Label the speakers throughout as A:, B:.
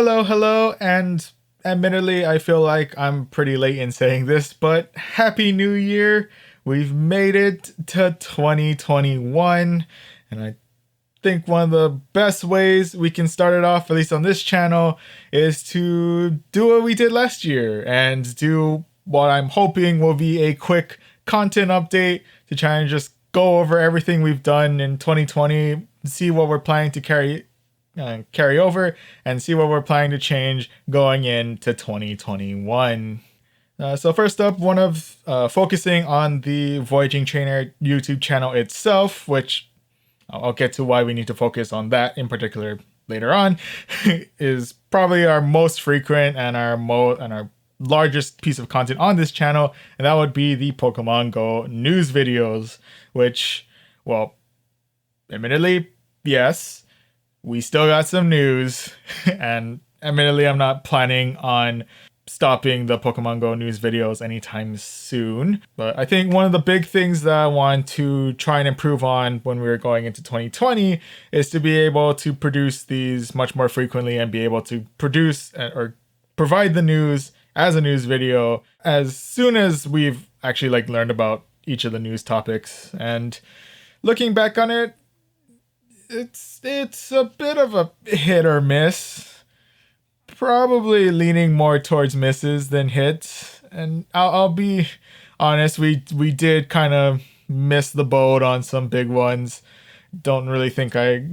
A: Hello, and admittedly, I feel like I'm pretty late in saying this, but Happy New Year! We've made it to 2021, and I think one of the best ways we can start it off, at least on this channel, is to do what we did last year and do what I'm hoping will be a quick content update to try and just go over everything we've done in 2020, see what we're planning to carry over, and see what we're planning to change going into 2021. So first up, focusing on the Voyaging Trainer YouTube channel itself, which I'll get to why we need to focus on that in particular later on, is probably our most frequent and our largest piece of content on this channel, and that would be the Pokemon Go news videos, which, well, admittedly, yes, we still got some news, and admittedly, I'm not planning on stopping the Pokemon Go news videos anytime soon. But I think one of the big things that I want to try and improve on when we were going into 2020 is to be able to produce these much more frequently and be able to produce or provide the news as a news video as soon as we've actually learned about each of the news topics. And looking back on it, it's a bit of a hit or miss. Probably leaning more towards misses than hits. And I'll be honest, we did kind of miss the boat on some big ones. Don't really think I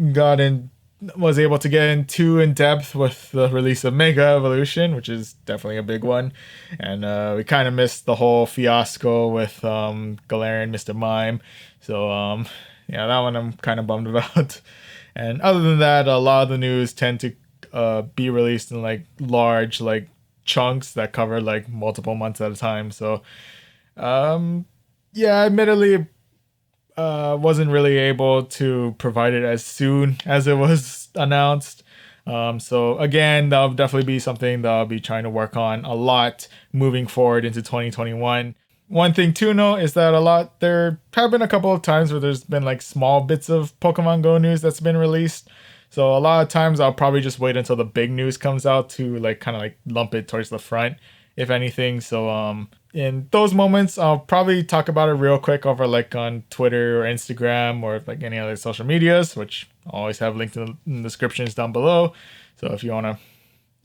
A: was able to get in too in depth with the release of Mega Evolution, which is definitely a big one. And we kind of missed the whole fiasco with Galarian Mr. Mime. So yeah, that one I'm kind of bummed about. And other than that, a lot of the news tend to be released in large chunks that cover multiple months at a time. So yeah, admittedly, wasn't really able to provide it as soon as it was announced. So again, that'll definitely be something that I'll be trying to work on a lot moving forward into 2021. One thing to note is that there have been a couple of times where there's been small bits of Pokemon Go news that's been released. So a lot of times I'll probably just wait until the big news comes out to lump it towards the front, if anything. So in those moments, I'll probably talk about it real quick over on Twitter or Instagram or any other social medias, which I always have linked in the descriptions down below. So if you want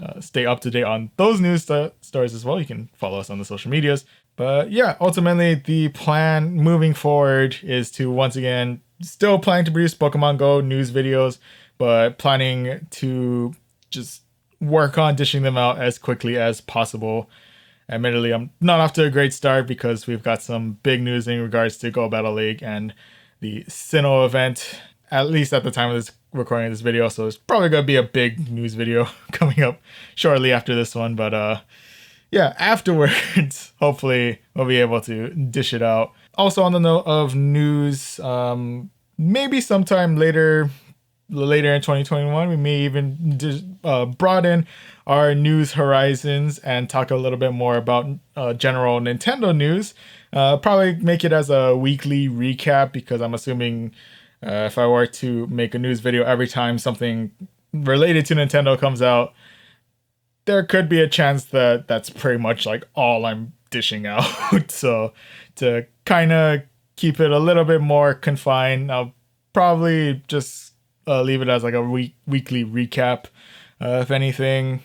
A: to stay up to date on those news stories as well, you can follow us on the social medias. But yeah, ultimately the plan moving forward is to once again still planning to produce Pokemon Go news videos, but planning to just work on dishing them out as quickly as possible. Admittedly, I'm not off to a great start because we've got some big news in regards to Go Battle League and the Sinnoh event, at least at the time of this recording of this video. So it's probably going to be a big news video coming up shortly after this one. But yeah, afterwards, hopefully we'll be able to dish it out. Also on the note of news, maybe sometime later in 2021, we may even broaden our news horizons and talk a little bit more about general Nintendo news. Probably make it as a weekly recap, because I'm assuming if I were to make a news video every time something related to Nintendo comes out, there could be a chance that that's pretty much all I'm dishing out. So to kind of keep it a little bit more confined, I'll probably just leave it as a weekly recap, if anything.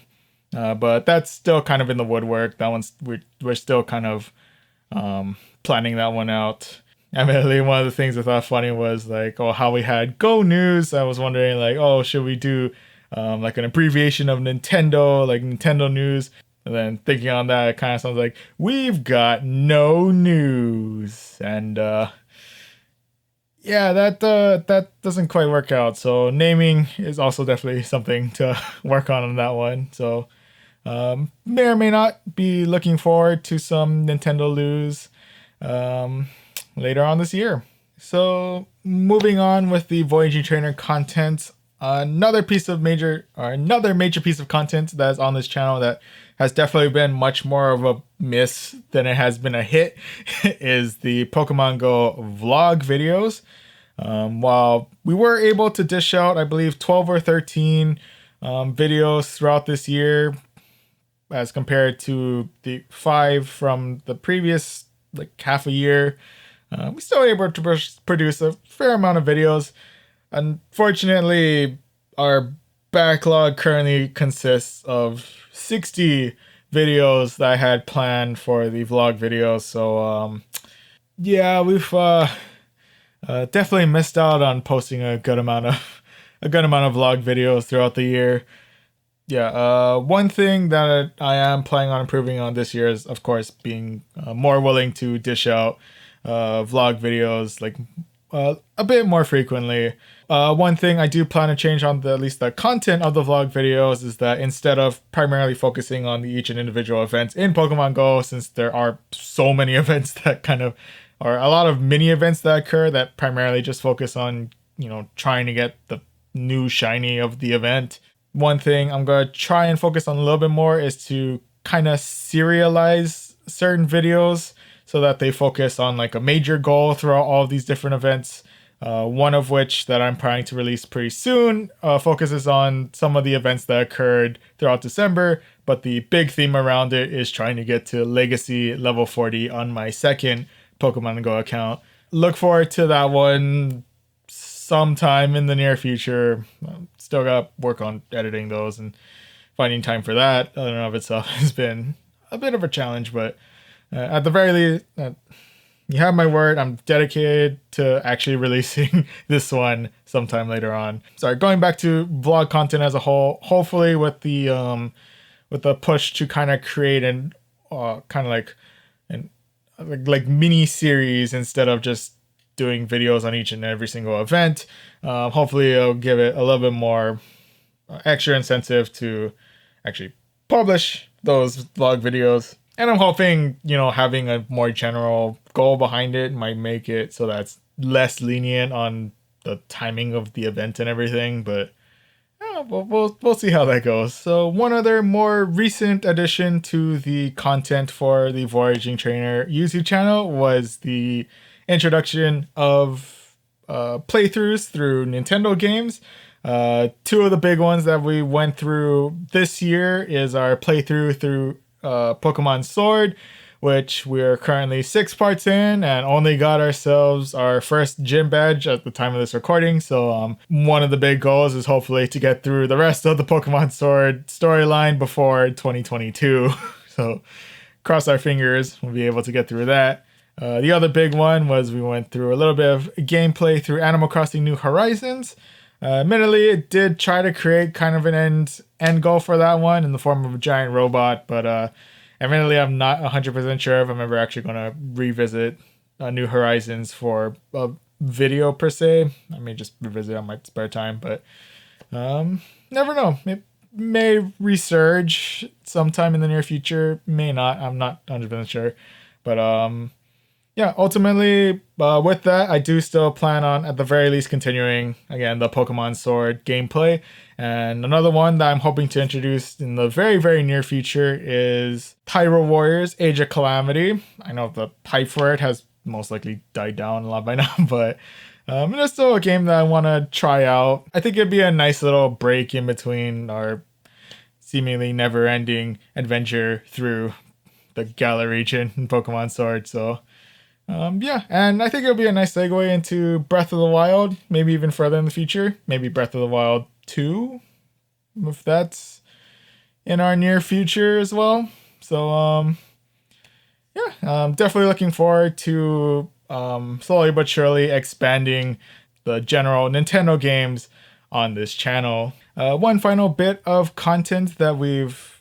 A: But that's still kind of in the woodwork. That one's we're still kind of planning that one out. Admittedly, one of the things I thought funny was how we had Go News. I was wondering should we do an abbreviation of Nintendo, Nintendo News? And then thinking on that, it kind of sounds like we've got no news. And yeah, that doesn't quite work out. So naming is also definitely something to work on that one. So may or may not be looking forward to some Nintendo news later on this year. So moving on with the Voyaging Trainer content, another major piece of content that is on this channel that has definitely been much more of a miss than it has been a hit is the Pokemon Go vlog videos. While we were able to dish out, I believe, 12 or 13 videos throughout this year as compared to the 5 from the previous like half a year. We still able to produce a fair amount of videos. Unfortunately, our backlog currently consists of 60 videos that I had planned for the vlog videos. So yeah, we've definitely missed out on posting a good amount of vlog videos throughout the year. Yeah, one thing that I am planning on improving on this year is, of course, being more willing to dish out vlog videos like a bit more frequently. One thing I do plan to change on at least the content of the vlog videos is that instead of primarily focusing on each and individual events in Pokemon Go, since there are so many events that kind of, or a lot of mini events that occur that primarily just focus on, trying to get the new shiny of the event. One thing I'm going to try and focus on a little bit more is to kind of serialize certain videos so that they focus on like a major goal throughout all of these different events. One of which that I'm planning to release pretty soon focuses on some of the events that occurred throughout December, but the big theme around it is trying to get to Legacy level 40 on my second Pokemon Go account. Look forward to that one sometime in the near future. Still got work on editing those and finding time for that. I don't know if itself has been a bit of a challenge, but at the very least, you have my word. I'm dedicated to actually releasing this one sometime later on. Sorry, going back to vlog content as a whole. Hopefully, with the push to kind of create an kind of like an like mini series instead of just doing videos on each and every single event. Hopefully it'll give it a little bit more extra incentive to actually publish those vlog videos. And I'm hoping, having a more general goal behind it might make it so that's less lenient on the timing of the event and everything. But we'll see how that goes. So one other more recent addition to the content for the Voyaging Trainer YouTube channel was the introduction of playthroughs through Nintendo games. Two of the big ones that we went through this year is our playthrough through Pokemon Sword, which we're currently 6 parts in and only got ourselves our first gym badge at the time of this recording. So one of the big goals is hopefully to get through the rest of the Pokemon Sword storyline before 2022. So cross our fingers, we'll be able to get through that. The other big one was we went through a little bit of gameplay through Animal Crossing New Horizons. Admittedly, it did try to create kind of an end goal for that one in the form of a giant robot, but admittedly, I'm not 100% sure if I'm ever actually going to revisit New Horizons for a video per se. I may just revisit on my spare time, but never know. It may resurge sometime in the near future, may not. I'm not 100% sure, but yeah, ultimately, with that, I do still plan on, at the very least, continuing, again, the Pokemon Sword gameplay. And another one that I'm hoping to introduce in the very, very near future is Hyrule Warriors Age of Calamity. I know the hype for it has most likely died down a lot by now, but it's still a game that I want to try out. I think it'd be a nice little break in between our seemingly never-ending adventure through the Galar region in Pokemon Sword, so... yeah, and I think it'll be a nice segue into Breath of the Wild, maybe even further in the future. Maybe Breath of the Wild 2, if that's in our near future as well. So, yeah, I'm definitely looking forward to slowly but surely expanding the general Nintendo games on this channel. One final bit of content that we've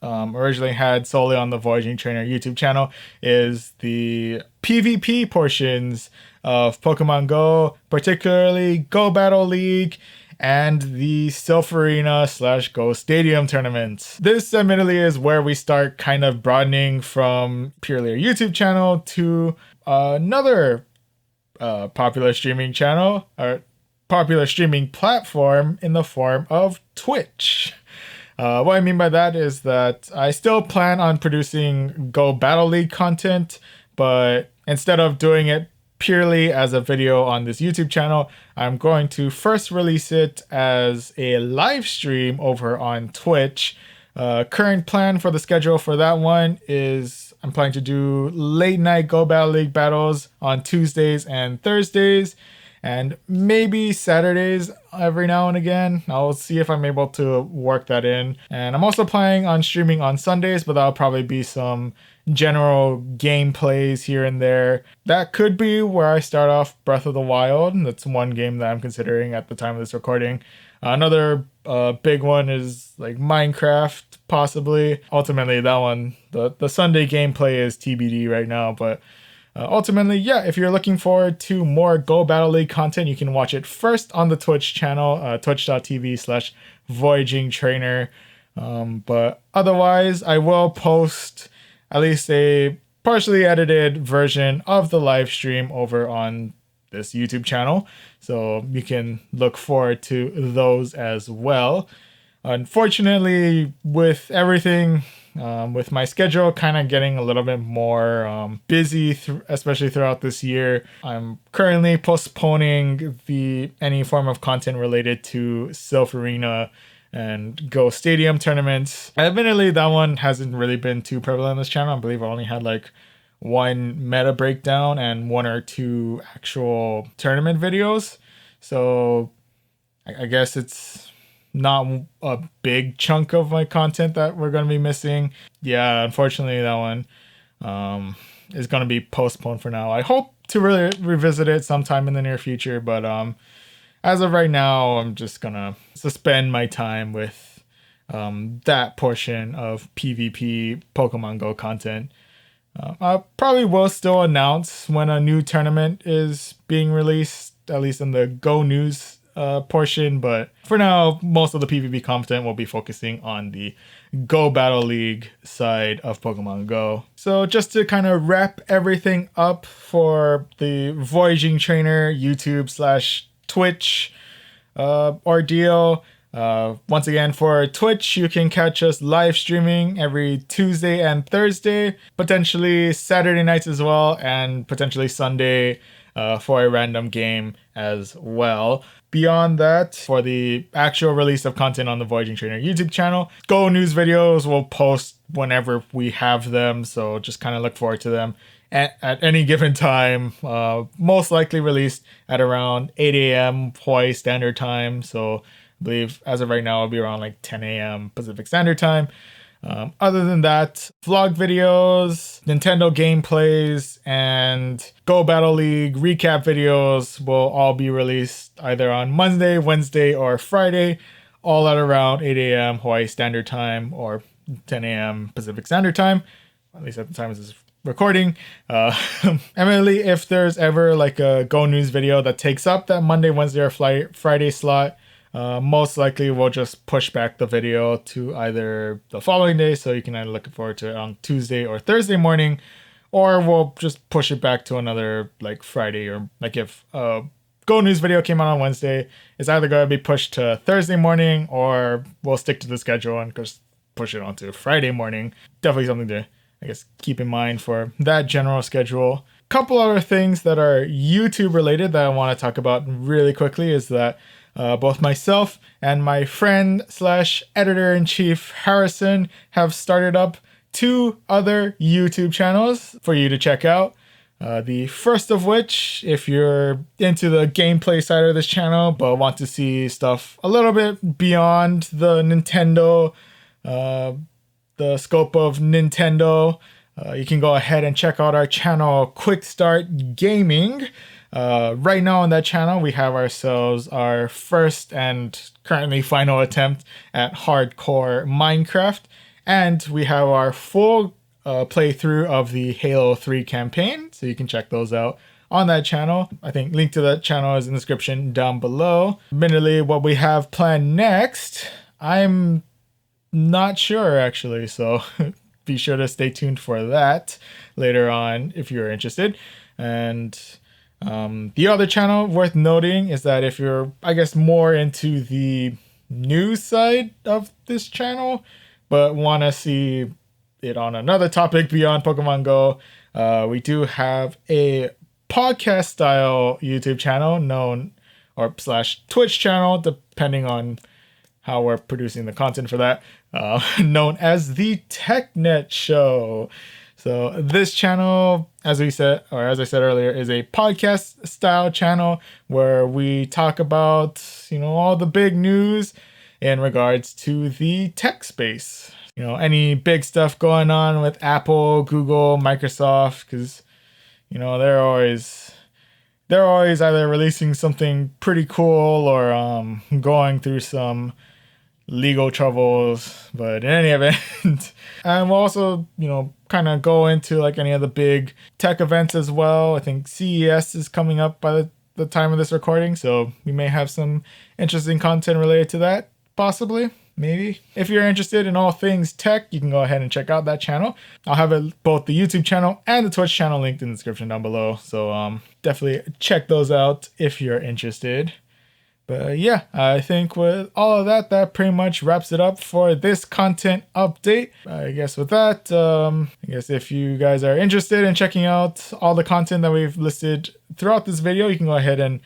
A: originally had solely on the Voyaging Trainer YouTube channel is the PvP portions of Pokemon Go, particularly Go Battle League and the Silph Arena / Go Stadium tournaments. This admittedly is where we start kind of broadening from purely a YouTube channel to another popular streaming channel or popular streaming platform in the form of Twitch. What I mean by that is that I still plan on producing Go Battle League content, but instead of doing it purely as a video on this YouTube channel. I'm going to first release it as a live stream over on Twitch. Current plan for the schedule for that one is I'm planning to do late night Go Battle League battles on Tuesdays and Thursdays, and maybe Saturdays every now and again. I'll see if I'm able to work that in. And I'm also planning on streaming on Sundays, but that'll probably be some general gameplays here and there. That could be where I start off Breath of the Wild. That's one game that I'm considering at the time of this recording. Another big one is like Minecraft, possibly. Ultimately, that one, the Sunday gameplay is TBD right now, but ultimately, yeah, if you're looking forward to more Go Battle League content, you can watch it first on the Twitch channel, twitch.tv/Voyaging Trainer. But otherwise, I will post at least a partially edited version of the live stream over on this YouTube channel. So you can look forward to those as well. Unfortunately, with everything, with my schedule kind of getting a little bit more busy, especially throughout this year, I'm currently postponing any form of content related to Silph Arena and Go Stadium tournaments. Admittedly, that one hasn't really been too prevalent on this channel. I believe I only had like one meta breakdown and one or two actual tournament videos. So I guess it's not a big chunk of my content that we're going to be missing. Yeah, unfortunately, that one is going to be postponed for now. I hope to really revisit it sometime in the near future, but as of right now, I'm just going to suspend my time with that portion of PvP Pokemon Go content. I probably will still announce when a new tournament is being released, at least in the Go News portion, but for now, most of the PvP content will be focusing on the Go Battle League side of Pokemon Go. So just to kind of wrap everything up for the Voyaging Trainer YouTube/Twitch ordeal. Once again, for Twitch, you can catch us live streaming every Tuesday and Thursday, potentially Saturday nights as well, and potentially Sunday for a random game as well. Beyond that, for the actual release of content on the Voyaging Trainer YouTube channel, Go News videos will post whenever we have them, so just kind of look forward to them at any given time, most likely released at around 8 a.m. Hawaii Standard Time, so I believe as of right now it'll be around like 10 a.m. Pacific Standard Time. Other than that, vlog videos, Nintendo gameplays, and Go Battle League recap videos will all be released either on Monday, Wednesday, or Friday, all at around 8 a.m. Hawaii Standard Time or 10 a.m. Pacific Standard Time, at least at the time of this recording. Emily, if there's ever like a Go News video that takes up that Monday, Wednesday, or Friday slot, most likely we'll just push back the video to either the following day, so you can either look forward to it on Tuesday or Thursday morning, or we'll just push it back to another like Friday, or like if Go News video came out on Wednesday, it's either going to be pushed to Thursday morning, or we'll stick to the schedule and just push it onto Friday morning. Definitely something to, I guess, keep in mind for that general schedule. Couple other things that are YouTube related that I want to talk about really quickly is that both myself and my friend / editor-in-chief Harrison have started up 2 other YouTube channels for you to check out. The first of which, if you're into the gameplay side of this channel but want to see stuff a little bit beyond the Nintendo, the scope of Nintendo, you can go ahead and check out our channel QuickStart Gaming. Right now on that channel, we have ourselves our first and currently final attempt at hardcore Minecraft, and we have our full playthrough of the Halo 3 campaign, so you can check those out on that channel. I think link to that channel is in the description down below. Admittedly, what we have planned next, I'm not sure actually, so be sure to stay tuned for that later on if you're interested. And the other channel worth noting is that if you're, I guess, more into the news side of this channel, but want to see it on another topic beyond Pokemon Go, we do have a podcast style YouTube channel known or slash Twitch channel, depending on how we're producing the content for that, known as the TechNetShow. So this channel, as I said earlier, is a podcast style channel where we talk about, all the big news in regards to the tech space. Any big stuff going on with Apple, Google, Microsoft, because, they're always either releasing something pretty cool or going through some legal troubles. But in any event, and we'll also, kind of go into like any of the big tech events as well. I think CES is coming up by the time of this recording, so we may have some interesting content related to that, possibly. Maybe. If you're interested in all things tech, you can go ahead and check out that channel. I'll have both the YouTube channel and the Twitch channel linked in the description down below. So definitely check those out if you're interested. But yeah, I think with all of that, that pretty much wraps it up for this content update. I guess with that, if you guys are interested in checking out all the content that we've listed throughout this video, you can go ahead and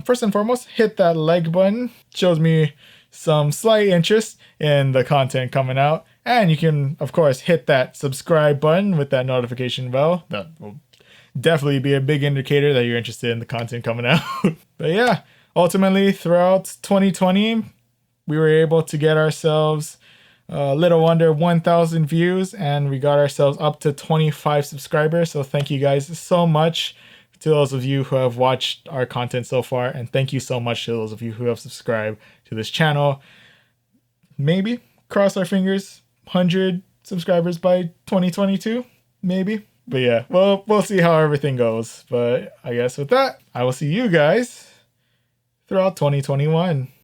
A: first and foremost, hit that like button. It shows me some slight interest in the content coming out. And you can, of course, hit that subscribe button with that notification bell. That will definitely be a big indicator that you're interested in the content coming out. But yeah, ultimately, throughout 2020, we were able to get ourselves a little under 1,000 views, and we got ourselves up to 25 subscribers. So thank you guys so much to those of you who have watched our content so far, and thank you so much to those of you who have subscribed to this channel. Maybe, cross our fingers, 100 subscribers by 2022, maybe. But yeah, well, we'll see how everything goes. But I guess with that, I will see you guys throughout 2021.